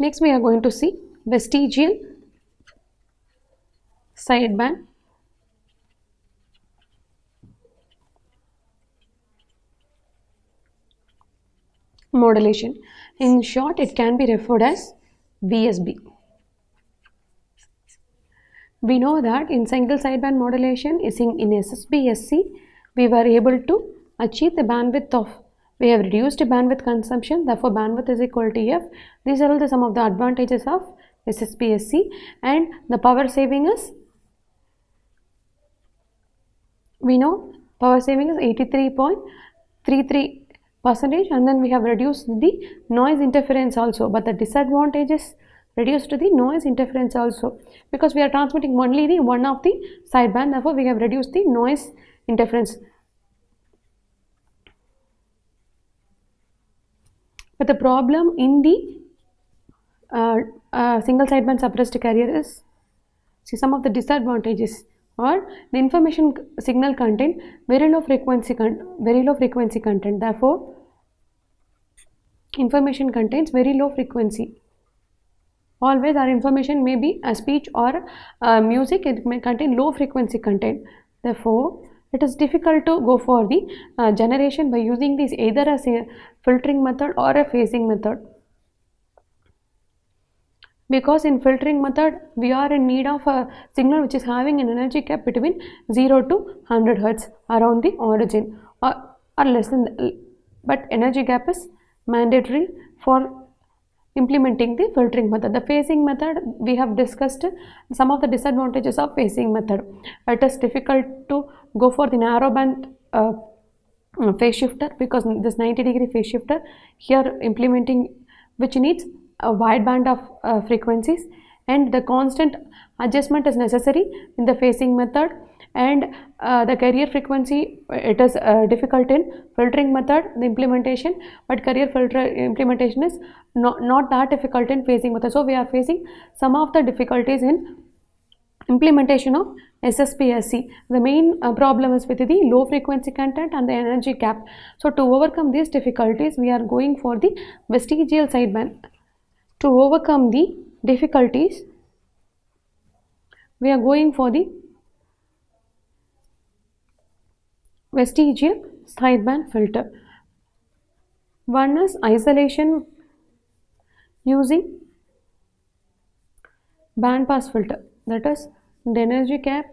Next we are going to see vestigial sideband modulation. In short, it can be referred as VSB. We know that in single sideband modulation in SSB-SC, we were able to achieve the bandwidth of, we have reduced bandwidth consumption, therefore bandwidth is equal to F. These are all some of the advantages of SSB-SC, and the power saving is, we know power saving is 83.33%, and then we have reduced the noise interference also, but the disadvantage is reduced to the noise interference also, because we are transmitting only the one of the sideband, therefore we have reduced the noise interference. But the problem in the single sideband suppressed carrier is, see, some of the disadvantages or the information signal contain very low frequency content, therefore information contains very low frequency. Always our information may be a speech or music, it may contain low frequency content, therefore it is difficult to go for the generation by using this either as a filtering method or a phasing method, because in filtering method we are in need of a signal which is having an energy gap between 0 to 100 Hz around the origin or less than, but energy gap is mandatory for implementing the filtering method. The phasing method, we have discussed some of the disadvantages of phasing method. It is difficult to go for the narrow band phase shifter, because this 90-degree phase shifter here implementing, which needs a wide band of frequencies, and the constant adjustment is necessary in the phasing method, and the carrier frequency, it is difficult in filtering method, the implementation, but carrier filter implementation is not that difficult in phasing method. So we are facing some of the difficulties in implementation of SSB-SC. The main problem is with the low frequency content and the energy gap. So to overcome these difficulties, we are going for the vestigial sideband. To overcome the difficulties, we are going for the vestigial sideband filter. One is isolation using band pass filter, that is the energy gap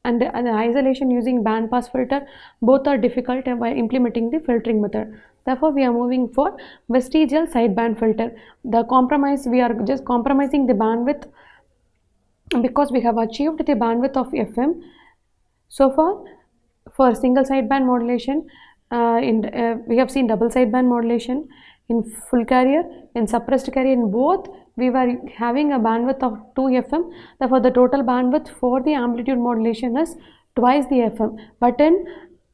and the isolation using band pass filter, both are difficult by implementing the filtering method. Therefore we are moving for vestigial sideband filter. The compromise, we are just compromising the bandwidth because we have achieved the bandwidth of FM. So far for single sideband modulation, we have seen double sideband modulation in full carrier, in suppressed carrier, in both we were having a bandwidth of 2 FM. Therefore the total bandwidth for the amplitude modulation is twice the FM. But in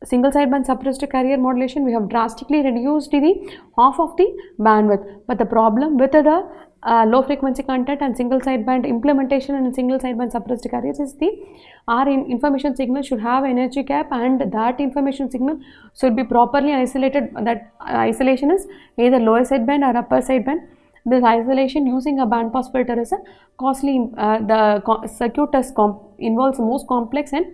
single sideband suppressed carrier modulation, we have drastically reduced the half of the bandwidth. But the problem with the low frequency content and single sideband implementation and single sideband suppressed carriers is our information signal should have energy gap, and that information signal should be properly isolated. That isolation is either lower sideband or upper sideband. This isolation using a band pass filter is a costly, the circuit is involves most complex, and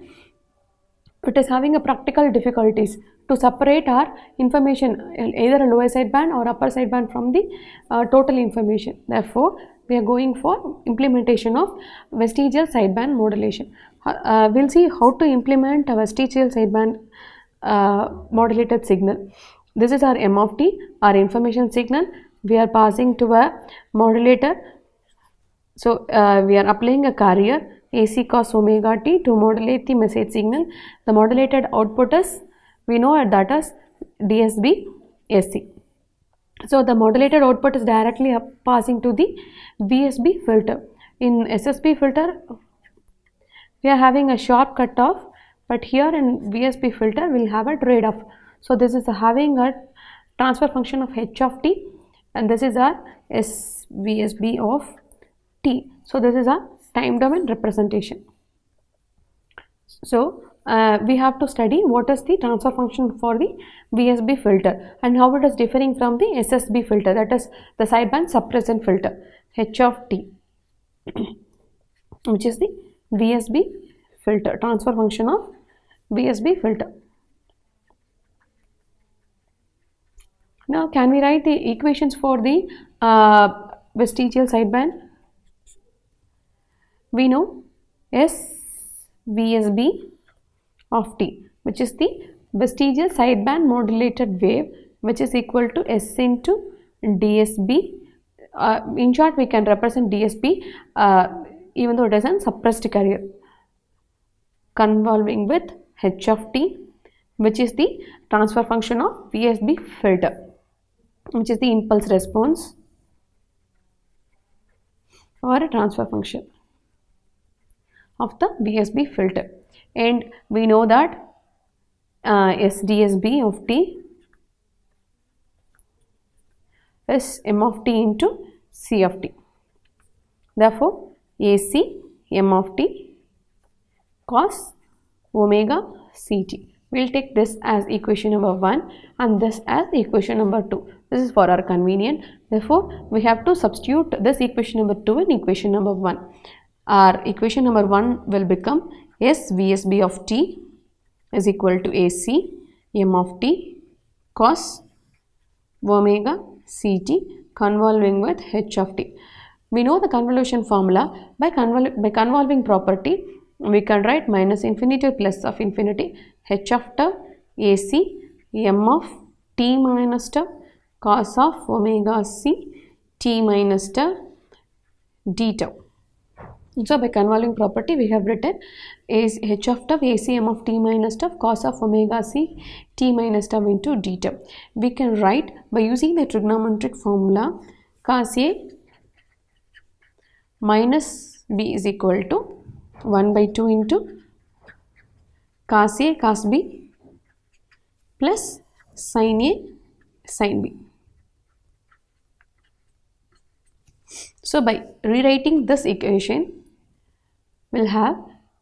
it is having a practical difficulties to separate our information, either a lower sideband or upper sideband, from the total information. Therefore we are going for implementation of vestigial sideband modulation. We'll see how to implement a vestigial sideband modulated signal. This is our M of t, our information signal. We are passing to a modulator. So we are applying a carrier AC cos omega t to modulate the message signal. The modulated output is, we know that as DSB SC. So the modulated output is directly passing to the VSB filter. In SSB filter, we are having a sharp cutoff, but here in VSB filter we will have a trade-off. So this is having a transfer function of h of t, and this is our VSB of t. So this is our time domain representation. So we have to study what is the transfer function for the VSB filter and how it is differing from the SSB filter, that is the sideband suppressant filter. h of t, which is the VSB filter, transfer function of VSB filter. Now can we write the equations for the vestigial sideband? We know S VSB of t, which is the vestigial sideband modulated wave, which is equal to S into DSB. In short, we can represent DSB even though it is a suppressed carrier, convolving with h of t, which is the transfer function of VSB filter, which is the impulse response or a transfer function of the VSB filter. And we know that SDSB of t is m of t into c of t. Therefore, AC m of t cos omega ct. We will take this as equation number 1 and this as equation number 2. This is for our convenience. Therefore, we have to substitute this equation number 2 in equation number 1. Our equation number 1 will become S VSB of t is equal to AC m of t cos omega ct convolving with h of t. We know the convolution formula. By convolving property, we can write minus infinity to plus of infinity h of tau AC m of t minus tau cos of omega c t minus tau d tau. So by convolving property, we have written is h of tau AC m of t minus tau cos of omega c t minus tau into d tau. We can write by using the trigonometric formula cos A minus B is equal to 1 by 2 into cos A cos B plus sin A sin B. So by rewriting this equation, we'll have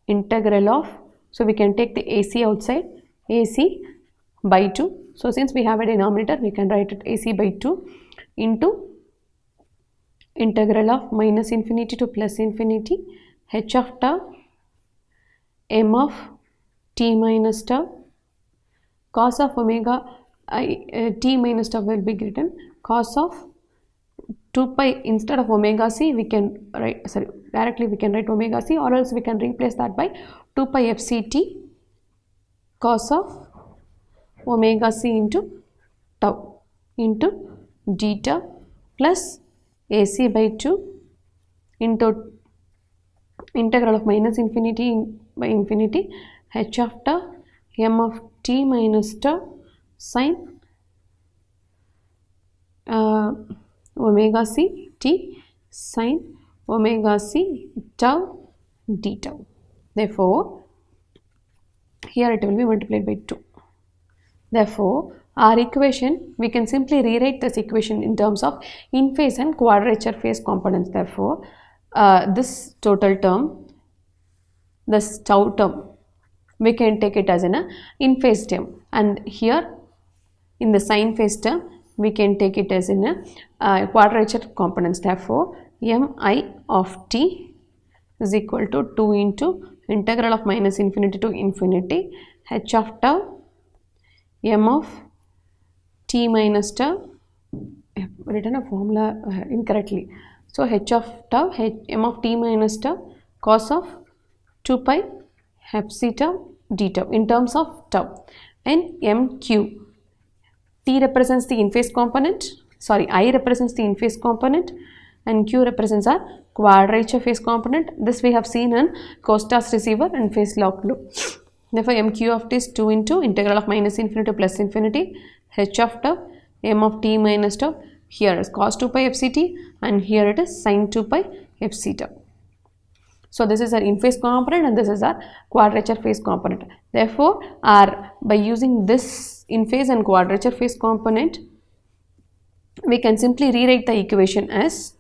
integral of, so we can take the AC outside, AC by 2. So since we have a denominator, we can write it AC by 2 into integral of minus infinity to plus infinity h of tau m of t minus tau cos of omega t minus tau will be written cos of 2 pi. Instead of omega c, we can write, directly we can write omega c, or else we can replace that by 2 pi fct cos of omega c into tau into d tau plus AC by 2 into integral of minus infinity by infinity h of tau m of t minus tau sin omega c t sin omega c tau d tau. Therefore, here it will be multiplied by 2. Therefore, our equation, we can simply rewrite this equation in terms of in phase and quadrature phase components. Therefore, this total term, this tau term, we can take it as an in phase term, and here in the sin phase term, we can take it as in a quadrature components. Therefore, mi of t is equal to 2 into integral of minus infinity to infinity h of tau m of t minus tau, written a formula incorrectly. So h of tau m of t minus tau cos of 2 pi fc tau d tau in terms of tau, and mq, t represents the in phase component, sorry, I represents the in phase component and q represents our quadrature phase component. This we have seen in Costa's receiver and phase lock loop. Therefore, mq of t is 2 into integral of minus infinity to plus infinity h of tau m of t minus tau. Here is cos 2 pi fct and here it is sin 2 pi fc tau. So this is our in phase component and this is our quadrature phase component. Therefore, by using this in phase and quadrature phase component, we can simply rewrite the equation as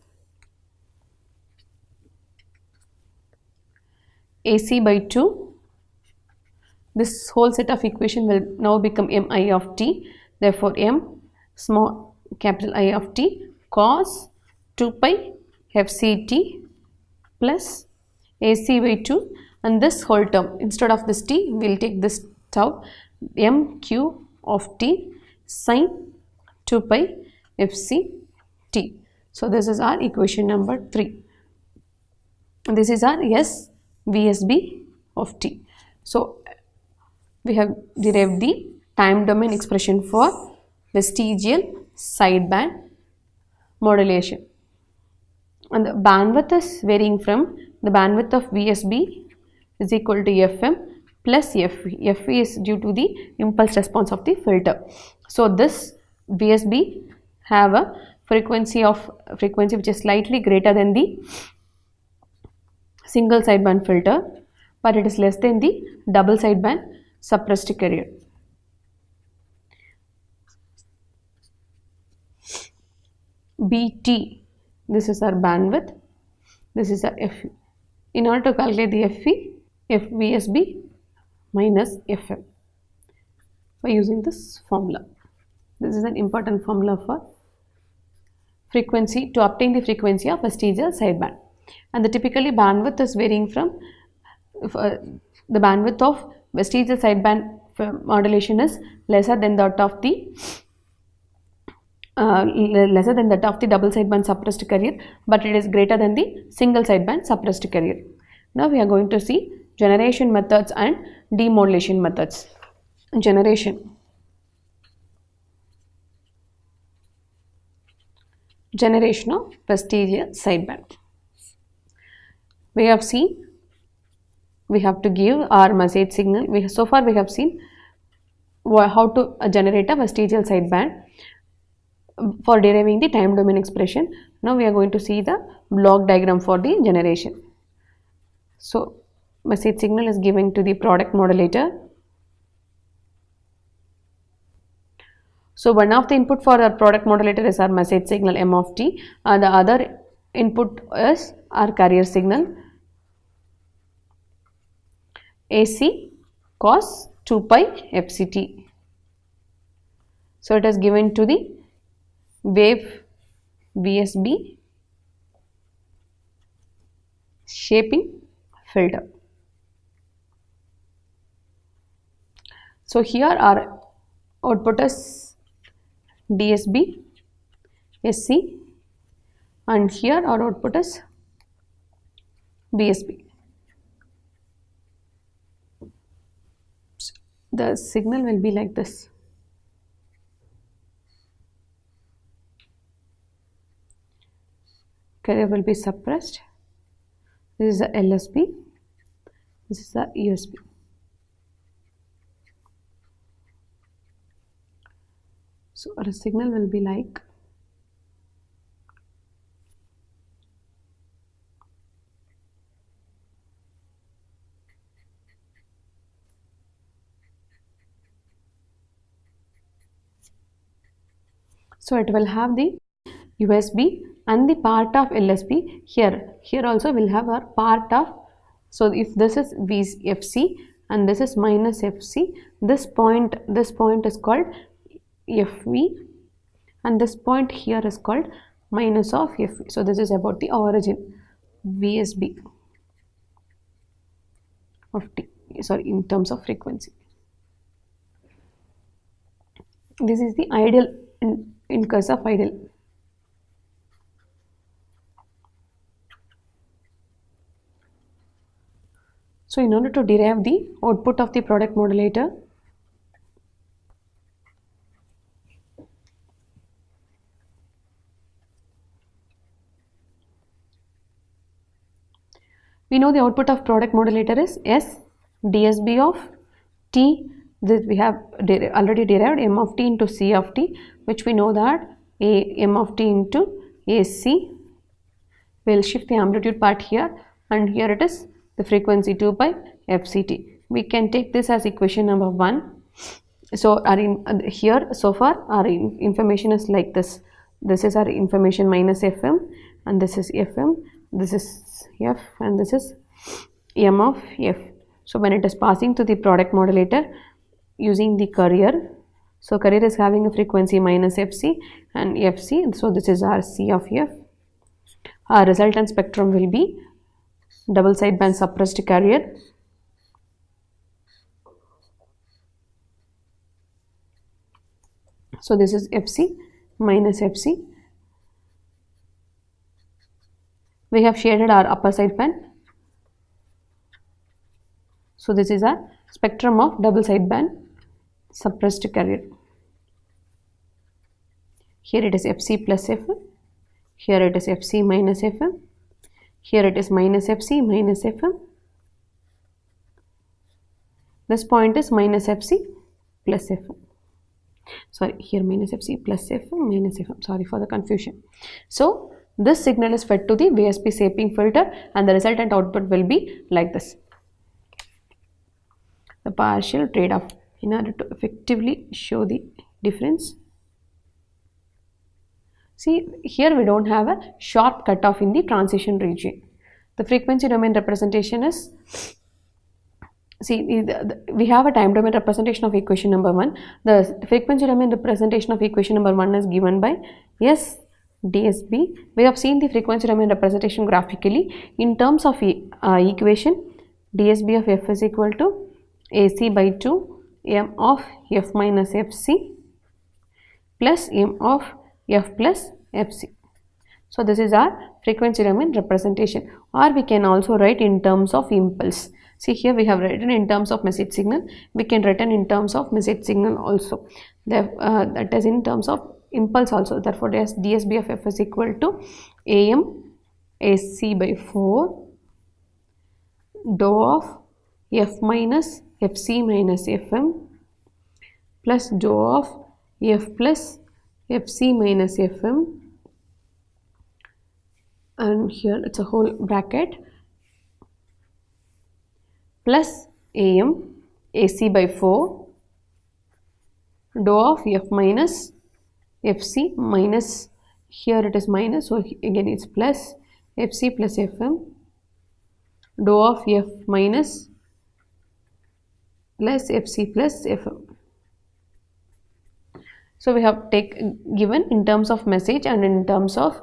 AC by 2. This whole set of equation will now become mi of t. Therefore, m small capital I of t cos 2 pi FCT plus AC by 2, and this whole term, instead of this T, we will take this tau, MQ of T sine 2 pi FCT. So this is our equation number 3. This is our S VSB of T. So we have derived the time domain expression for vestigial sideband modulation, and the bandwidth is varying from the bandwidth of VSB is equal to FM plus FV. FV is due to the impulse response of the filter. So this VSB have a frequency which is slightly greater than the single sideband filter, but it is less than the double sideband suppressed carrier. BT, this is our bandwidth, this is our FV. In order to calculate the FV, FVSB minus FM by using this formula. This is an important formula for frequency, to obtain the frequency of vestigial sideband. And the typically bandwidth is varying from the bandwidth of vestigial sideband modulation is lesser than that of the double sideband suppressed carrier, but it is greater than the single sideband suppressed carrier. Now we are going to see generation methods and demodulation methods. Generation of vestigial sideband. We have seen we have to give our message signal. So far we have seen how to generate a vestigial sideband for deriving the time domain expression. Now we are going to see the block diagram for the generation. So message signal is given to the product modulator. So one of the input for our product modulator is our message signal M of T, and the other input is our carrier signal AC cos 2 pi FCT. So it is given to the wave VSB shaping filter. So here our output is DSB SC, and here our output is VSB. The signal will be like this. Carrier will be suppressed. This is the LSB. This is the USB. So our signal will be like so it will have the USB and the part of LSB here. Here also will have our part of, so if this is FC and this is minus FC, this point is called FV, and this point here is called minus of FV. So this is about the origin VSB of T, sorry, in terms of frequency. This is the ideal in case of ideal. So in order to derive the output of the product modulator, we know the output of product modulator is S DSB of T. This we have already derived M of T into C of T, which we know that M of T into AC. We will shift the amplitude part here, and here it is the frequency 2 pi FCT. We can take this as equation number 1. So here so far our information is like this. This is our information minus FM, and this is FM, this is F, and this is M of F. So when it is passing to the product modulator using the carrier, so carrier is having a frequency minus FC and FC, so this is our C of F, our resultant spectrum will be double sideband suppressed carrier. So this is Fc minus Fc. We have shaded our upper sideband. So this is our spectrum of double sideband suppressed carrier. Here it is Fc plus Fm. Here it is Fc minus Fm. Here it is minus Fc minus Fm. This point is minus Fc plus Fm. Sorry, here minus Fc plus Fm minus Fm. Sorry for the confusion. So this signal is fed to the VSP shaping filter and the resultant output will be like this. The partial trade-off in order to effectively show the difference. See, here we don't have a sharp cutoff in the transition region. The frequency domain representation is, see, we have a time domain representation of equation number 1. The frequency domain representation of equation number 1 is given by S DSB. We have seen the frequency domain representation graphically in terms of equation DSB of F is equal to AC by 2 M of F minus Fc plus M of F plus Fc. So this is our frequency domain representation, or we can also write in terms of impulse. See, here we have written in terms of message signal. We can written in terms of message signal also. That is in terms of impulse also. Therefore, DSB of F is equal to AM AC by 4 dou of F minus Fc minus Fm plus dou of F plus Fc minus Fm, and here it's a whole bracket, plus AM AC by 4 dou of F minus Fc minus, here it is minus, so again it's plus Fc plus Fm dou of F minus plus Fc plus Fm. So we have given in terms of message and in terms of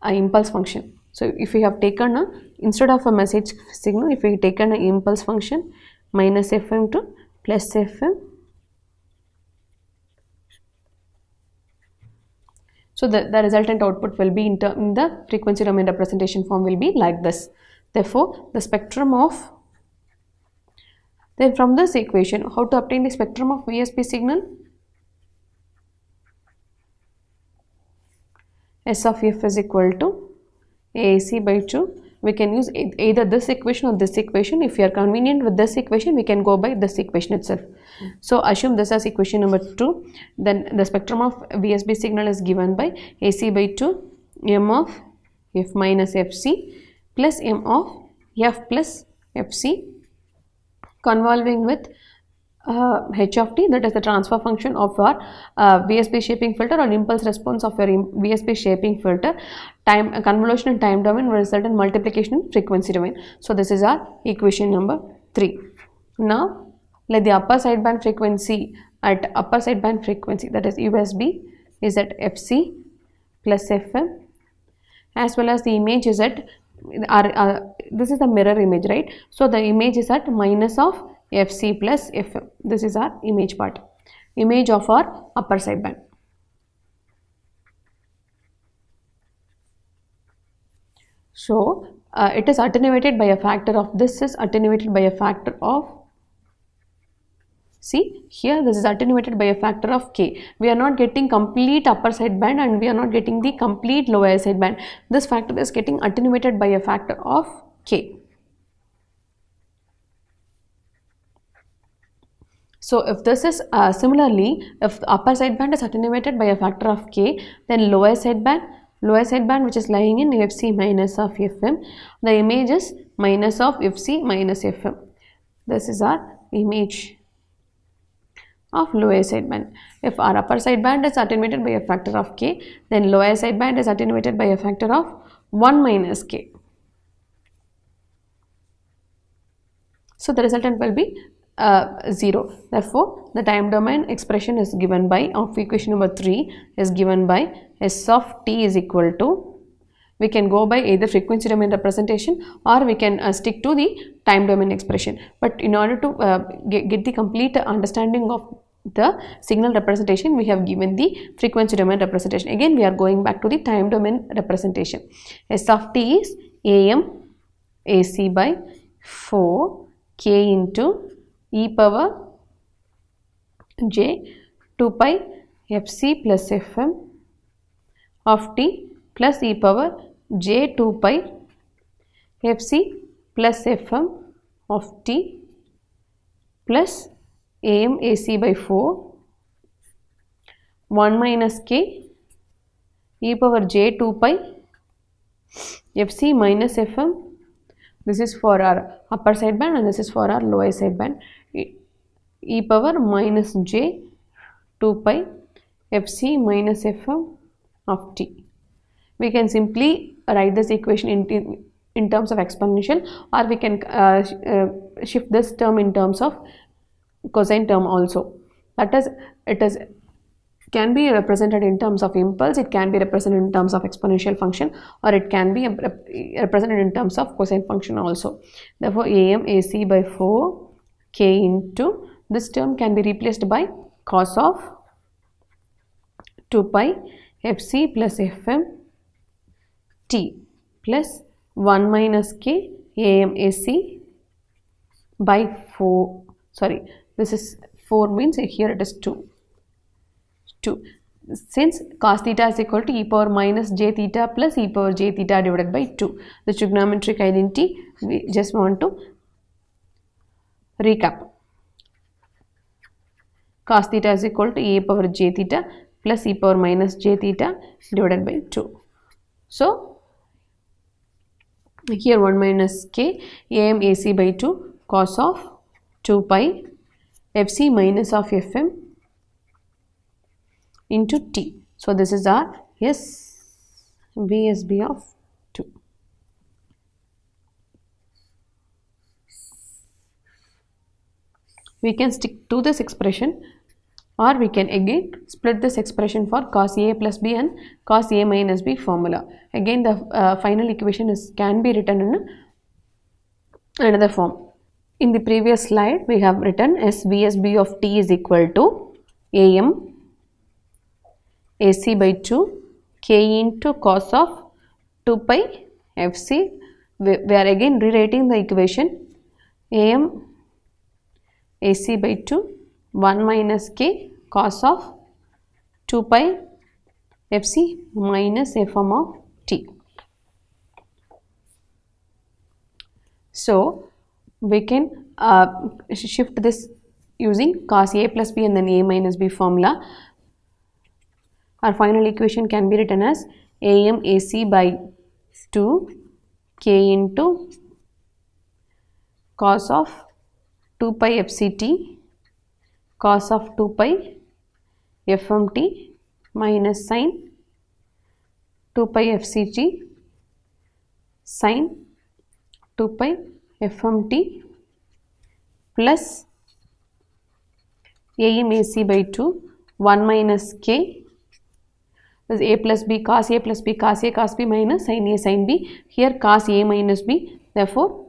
impulse function. So if we have taken instead of a message signal, if we taken an impulse function minus Fm to plus Fm, so the resultant output will be in the frequency domain representation form will be like this. Therefore, the spectrum of, then from this equation, how to obtain the spectrum of VSP signal? S of F is equal to AC by 2. We can use either this equation or this equation. If you are convenient with this equation, we can go by this equation itself. So assume this as equation number 2. Then the spectrum of VSB signal is given by AC by 2 M of F minus Fc plus M of F plus Fc convolving with h of t, that is the transfer function of our VSP shaping filter or impulse response of your VSP shaping filter. Time convolution and time domain will result in multiplication in frequency domain. So this is our equation number 3. Now let the upper sideband frequency at upper sideband frequency, that is USB, is at Fc plus Fm, as well as the image is at this is the mirror image, right? So the image is at minus of Fc plus Fm. This is our image part, image of our upper sideband. So it is attenuated by a factor of, this is attenuated by a factor of, see here this is attenuated by a factor of k. We are not getting complete upper sideband and we are not getting the complete lower sideband. This factor is getting attenuated by a factor of k. So if this is similarly, if the upper sideband is attenuated by a factor of k, then lower sideband which is lying in Fc minus of Fm, the image is minus of Fc minus Fm. This is our image of lower sideband. If our upper sideband is attenuated by a factor of k, then lower sideband is attenuated by a factor of 1 minus k. So the resultant will be 0. Therefore, the time domain expression is given by, of equation number 3 is given by S of t is equal to we can go by either frequency domain representation or we can stick to the time domain expression. But in order to get the complete understanding of the signal representation, we have given the frequency domain representation. Again, we are going back to the time domain representation. S of t is AM AC by 4 k into e power j 2 pi fc plus fm of t plus e power j 2 pi fc plus fm of t plus am ac by 4 1 minus k e power j 2 pi fc minus fm. This is for our upper side band and this is for our lower side band. E power minus j 2 pi fc minus fm of t. We can simply write this equation in terms of exponential, or we can shift this term in terms of cosine term also. That is, can be represented in terms of impulse, it can be represented in terms of exponential function, or it can be represented in terms of cosine function also. Therefore, am ac by 4 k into this term can be replaced by cos of 2 pi fc plus fm t plus 1 minus k am ac by 4. Sorry, this is 4 means here it is 2. Since cos theta is equal to e power minus j theta plus e power j theta divided by 2. The trigonometric identity, we just want to recap. Cos theta is equal to e power j theta plus e power minus j theta divided by 2. So, here 1 minus k am ac by 2 cos of 2 pi fc minus of fm into t. So, this is our VSB of 2. We can stick to this expression, or we can again split this expression for cos A plus B and cos A minus B formula. Again, the final equation can be written in another form. In the previous slide, we have written as VSB of t is equal to AM AC by 2 k into cos of 2 pi fc. We are again rewriting the equation. AM AC by 2 1 minus k cos of 2 pi fc minus fm of t. So, we can shift this using cos A plus B and then A minus B formula. Our final equation can be written as AM AC by 2 k into cos of 2 pi fct cos of 2 pi fmt minus sin 2 pi fct sin 2 pi fmt plus AM AC by 2 1 minus k is A plus B cos A plus B cos A cos B minus sin A sin B. Here cos A minus B. Therefore,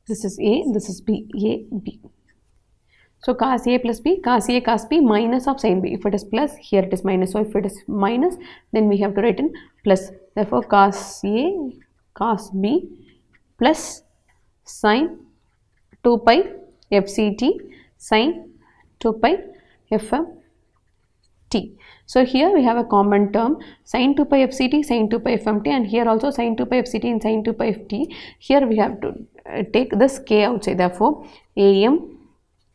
this is A, this is B, A, B. So, cos A plus B, cos A cos B minus of sin B. If it is plus, here it is minus. So, if it is minus, then we have to write in plus. Therefore, cos A cos B plus sin 2 pi fct sin 2 pi fmt. So, here we have a common term sin 2 pi fct sin 2 pi fmt, and here also sin 2 pi fct and sin 2 pi ft. Here we have to take this k outside. Therefore, AM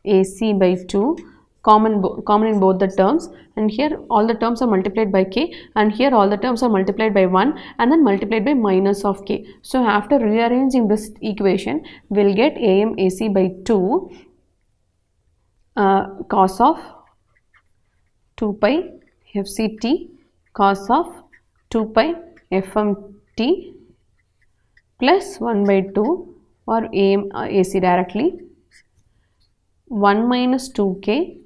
AC by 2 common in both the terms, and here all the terms are multiplied by k, and here all the terms are multiplied by 1 and then multiplied by minus of k. So, after rearranging this equation, we will get AM AC by 2 cos of 2 pi fct cos of 2 pi fmt plus 1 by 2 or AM AC directly 1 minus 2k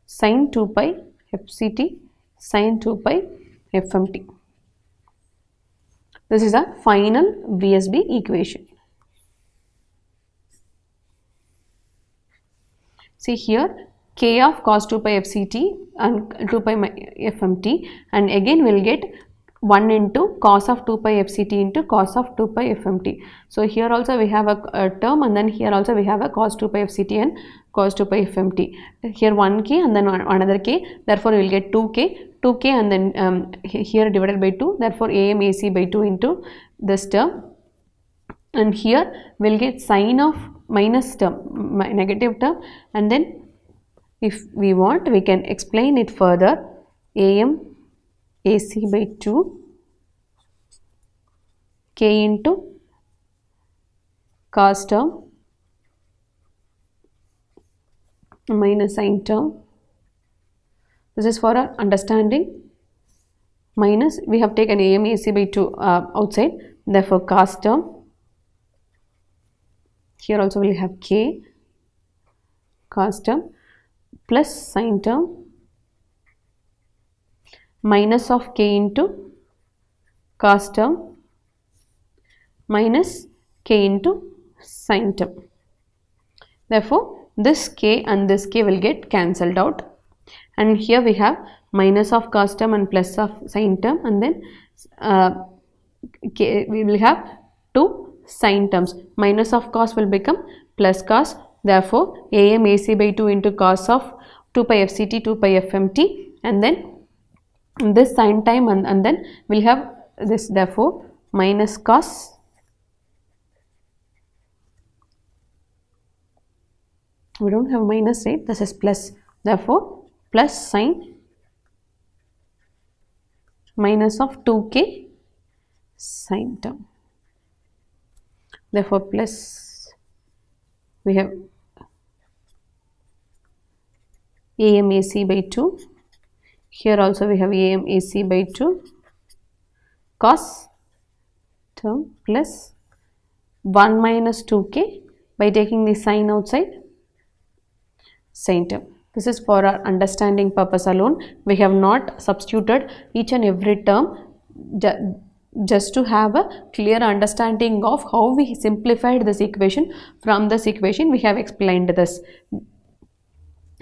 sin 2 pi fct sine 2 pi fmt. This is a final VSB equation. See here, k of cos 2 pi fct and 2 pi fmt, and again we will get 1 into cos of 2 pi fct into cos of 2 pi fmt. So here also we have a term, and then here also we have a cos 2 pi fct and cos 2 pi fmt. Here 1k and then another k, therefore we will get 2k and then here divided by 2, therefore am ac by 2 into this term, and here we will get sine of minus term, negative term, and then if we want we can explain it further. Am ac by 2 k into cos term minus sine term. This is for our understanding. Minus, we have taken am ac by 2 outside, therefore cos term. Here also we will have k cos term plus sine term minus of k into cos term minus k into sine term. Therefore this k and this k will get cancelled out, and here we have minus of cos term and plus of sine term, and then we will have two sine terms. Minus of cos will become plus cos, therefore am ac by 2 into cos of 2 pi fct 2 pi fmt, and then this sine time, and then we will have this, therefore minus cos we don't have minus, right? This is plus, therefore plus sine minus of 2k sine term, therefore plus we have am ac by 2, here also we have am ac by 2 cos term plus 1 minus 2k by taking the sine outside, sine term. This is for our understanding purpose alone. We have not substituted each and every term, just to have a clear understanding of how we simplified this equation. From this equation we have explained this.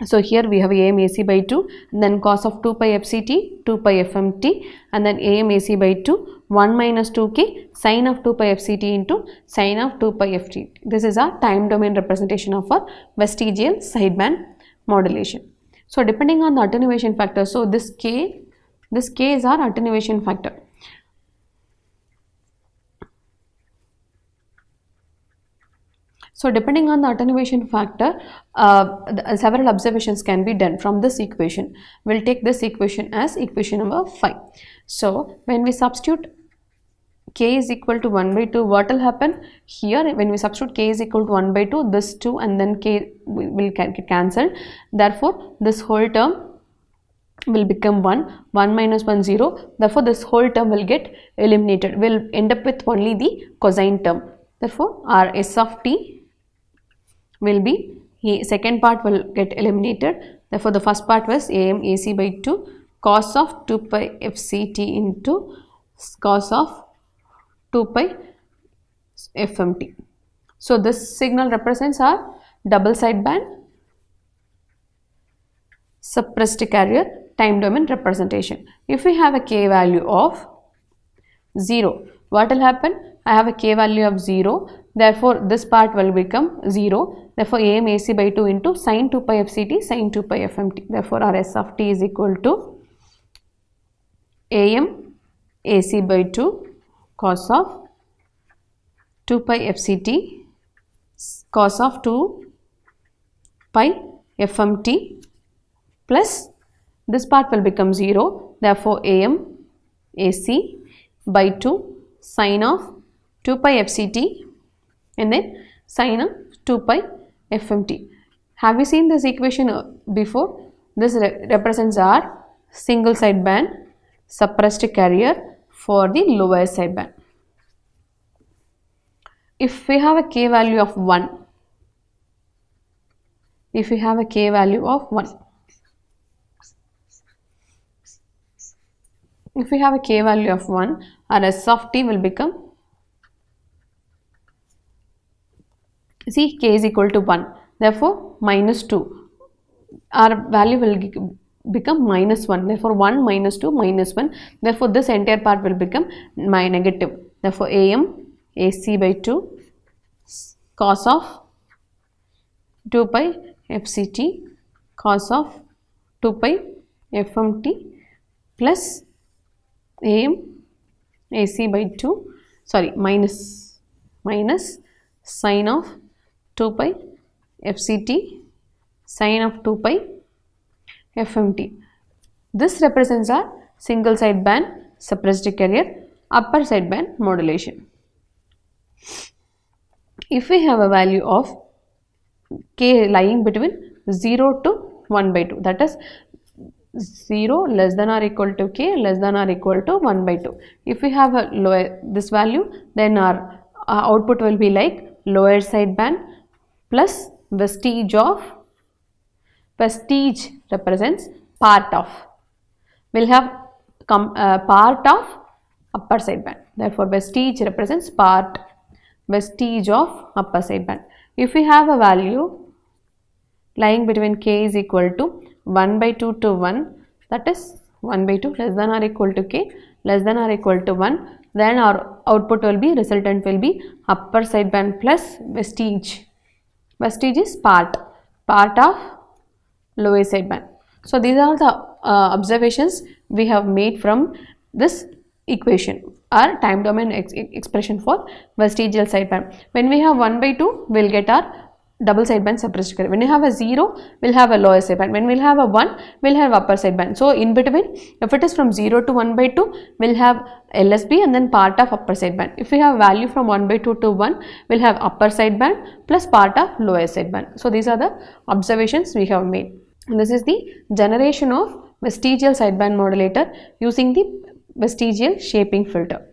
So here we have am ac by 2, and then cos of 2 pi fct 2 pi fmt, and then am ac by 2 1 minus 2k sine of 2 pi fct into sine of 2 pi ft. This is our time domain representation of our vestigial sideband modulation. So depending on the attenuation factor, so this k is our attenuation factor. So depending on the attenuation factor, several observations can be done from this equation. We will take this equation as equation number 5. So when we substitute k is equal to 1 by 2, what will happen? Here when we substitute k is equal to 1 by 2, this 2 and then k will get cancelled. Therefore this whole term will become 1, 1 minus 1 0. Therefore this whole term will get eliminated. We will end up with only the cosine term. Therefore our s of t will be, second part will get eliminated. Therefore the first part was am ac by 2 cos of 2 pi fct into cos of 2 pi fmt. So this signal represents our double sideband suppressed carrier time domain representation. If we have a k value of 0, what will happen? I have a k value of 0, therefore this part will become 0. Therefore am ac by 2 into sine 2 pi fct sine 2 pi fmt. Therefore our s of t is equal to am ac by 2 cos of 2 pi fct cos of 2 pi fmt plus this part will become 0. Therefore am ac by 2 sine of 2 pi fct and then sine of 2 pi fmt. Have you seen this equation before? This represents our single sideband suppressed carrier for the lower sideband. If we have a k value of 1, if we have a k value of 1, our s of t will become, see, k is equal to 1, therefore minus 2, our value will become minus 1, therefore 1 minus 2 minus 1, therefore this entire part will become my negative, therefore am ac by 2 cos of 2 pi fct cos of 2 pi fmt plus am ac by 2, sorry, minus sine of 2 pi fct sine of 2 pi fmt. This represents our single side band suppressed carrier upper side band modulation. If we have a value of k lying between 0 to 1 by 2, that is 0 less than or equal to k less than or equal to 1 by 2. If we have a lower this value, then our output will be like lower side band plus vestige of, vestige represents part of, will have part of upper side band, therefore vestige represents part, vestige of upper side band. If we have a value lying between k is equal to 1 by 2 to 1, that is 1 by 2 less than or equal to k less than or equal to 1, then our output will be, resultant will be upper side band plus vestige. Vestige is part of lower side band. So these are the observations we have made from this equation, our time domain expression for vestigial side band. When we have 1 by 2, we will get our double side band suppressed carrier. When you have a 0, we will have a lower side band. When we will have a 1, we will have upper side band. So in between, if it is from 0 to 1 by 2, we will have LSB and then part of upper side band. If we have value from 1 by 2 to 1, we will have upper side band plus part of lower side band. So these are the observations we have made. And this is the generation of vestigial sideband modulator using the vestigial shaping filter.